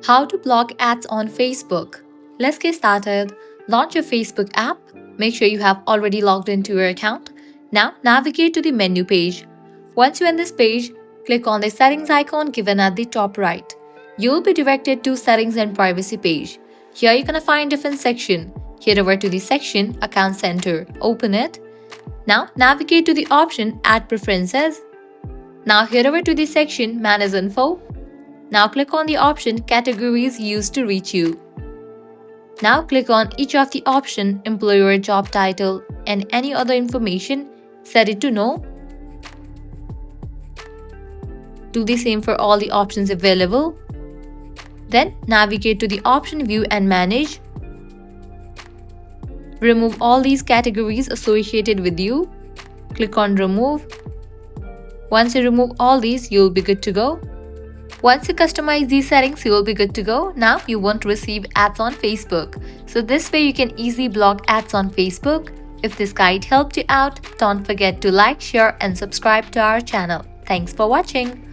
How to block ads on Facebook. Let's get started. Launch your Facebook app. Make sure you have already logged into your account. Now navigate to the menu page. Once you're in this page, click on the settings icon given at the top right. You'll be directed to settings and privacy page. Here you're gonna find different section. Head over to the section Account Center. Open it. Now navigate to the option Ad Preferences. Now head over to the section Manage Info. Now click on the option Categories used to reach you. Now click on each of the option Employer job title and any other information. Set it to No. Do the same for all the options available. Then navigate to the option View and Manage. Remove all these categories associated with you. Click on Remove. Once you remove all these, you'll be good to go. Once you customize these settings, you will be good to go. Now you won't receive ads on Facebook. So this way you can easily block ads on Facebook. If this guide helped you out, don't forget to like, share and subscribe to our channel. Thanks for watching.